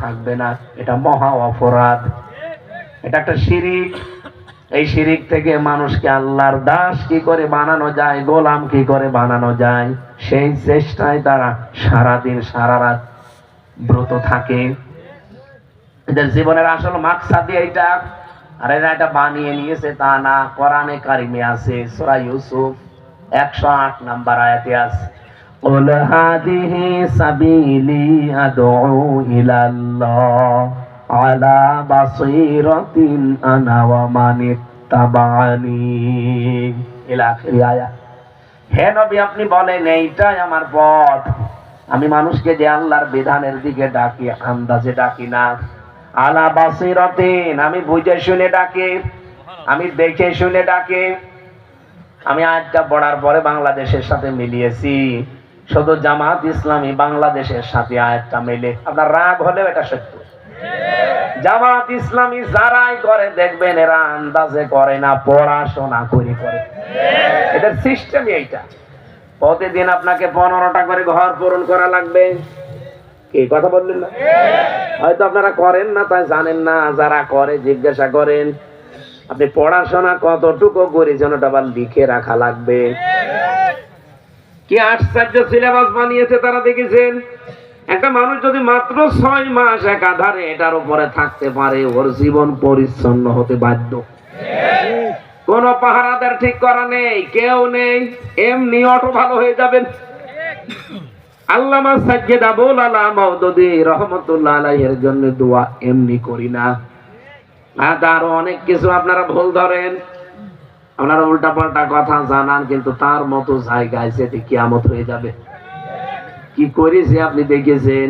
থাকবে না, এটা মহা অপরাধ, এটা একটা শিরিক। এই শিরিক থেকে মানুষকে আল্লাহর দাস কি করে বানানো যায়, গোলাম কি করে বানানো যায়, সেই চেষ্টায় তারা সারাদিন সারা রাত ব্রত থাকে। এদের জীবনের আসল মাকসাদই এইটা। আর এরা এটা বানিয়ে নিয়েছে তা না, কোরআনে কারিমে আছে, সূরা ইউসুফ 108 নম্বর আয়াতে আছে, কুল হাদিহি সাবিলি আদউ ইলাল্লাহ আলা বাসীরাতিন আনা ওয়া মান ইত্তাবানি ইলা আখির আয়াত। হে নবী, আপনি বলেন এইটাই আমার পথ, আমি মানুষকে যে আল্লাহর বিধানের দিকে ডাকি, আন্দাজে ডাকি না। আলা বাসীরাতিন, আমি বুঝে শুনে ডাকি, আমি দেখে শুনে ডাকি। আমি আয়াতটা পড়ার পরে বাংলাদেশের সাথে মিলিয়েছি, শুধু জামাত ইসলামী বাংলাদেশের সাথে আয়াতটা মেলে। আপনার রাগ হলেও এটা সত্য। জামাত ইসলামী যারাই করে দেখবেন এরা আন্দাজে করে না, পড়াশোনা করে করে। এদের সিস্টেমই এইটা। প্রতিদিন আপনাকে 15টা করে ঘর পূরণ করা লাগবে। কি কথা বললেন না? হয়তো আপনারা করেন না তাই জানেন না, যারা করে জিজ্ঞাসা করেন আপনি পড়াশোনা কতটুকু করেছেন, ওটা আবার লিখে রাখা লাগবে। কি আশ্চর্য সিলেবাস বানিয়েছে তারা, দেখেছেন? একটা মানুষ যদি মাত্র 6 মাস একাধারে এটার উপরে থাকতে পারে, ওর জীবন পরিচ্ছন্ন হতে বাধ্য। কোন পাহারাদার ঠিক করা নেই, কেউ নেই, এমনি অটো ভালো হয়ে যাবেন। আল্লামা সাজ্জাদ আবুল আলা মাওদুদী রহমাতুল্লাহ আলাইহির জন্য দোয়া এমনি করি না। আরো অনেক কিছু আপনারা ভুল ধরেন, আপনারা উল্টা পাল্টা কথা জানান, কিন্তু তার মতো জায়গায় যেতে কিয়ামত হয়ে যাবে। কি করেছে আপনি দেখেছেন?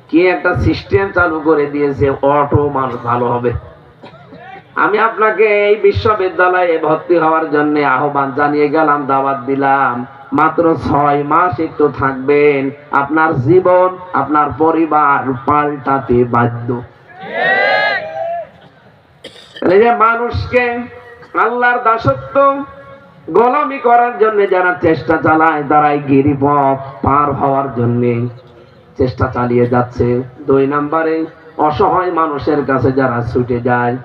কি একটা সিস্টেম চালু করে দিয়েছে, অটো মানুষ ভালো হবে। আমি আপনাকে এই বিশ্ববিদ্যালয়ে ভর্তি হওয়ার জন্য আহ্বান জানিয়ে গেলাম, দাওয়াত দিলাম, মাত্র 6 মাস একটু থাকবেন, আপনার জীবন আপনার পরিবার পাল্টাতে বাধ্য। এই যে মানুষকে আল্লাহর দাসত্ব গোলামি করার জন্য যারা চেষ্টা চালায়, তারাই গিরিপথ পার হওয়ার জন্য চেষ্টা চালিয়ে যাচ্ছে। 2 নম্বরে অসহায় মানুষের কাছে যারা ছুটে যায়,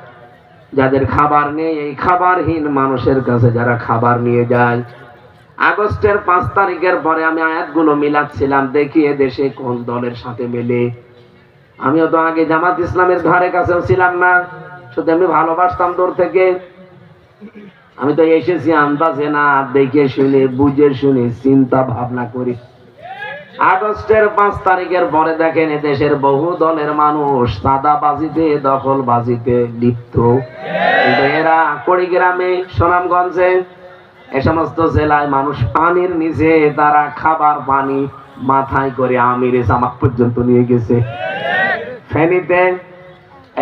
যাদের খাবার নেই, এই খাবারহীন মানুষের কাছে যারা খাবার নিয়ে যায়। আগস্টের 5 তারিখের পরে আমি আয়াতগুলো মিলাচ্ছিলাম, দেখি এ দেশে কোন দলের সাথে মেলে। আমিও তো আগে জামাত ইসলামের ধারে কাছেও ছিলাম না, শুধু আমি ভালোবাসতাম দূর থেকে। আমি তো এসেছি আন্দাজে না, দেখে শুনে বুঝে শুনে চিন্তা ভাবনা করি। আগস্টের 5 তারিখের পরে দেখেন দেশের বহু দলের মানুষ চাঁদাবাজিতে, দখলবাজিতে লিপ্ত। কিন্তু এরা কুড়িগ্রামে, সুনামগঞ্জে, এ সমস্ত জেলায় মানুষ পানির নিচে তারা খাবার পানি মাথায় করে আমিরে জামাত পর্যন্ত নিয়ে গেছে। ফেনীতে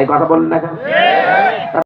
এই কথা বললেন না কেন?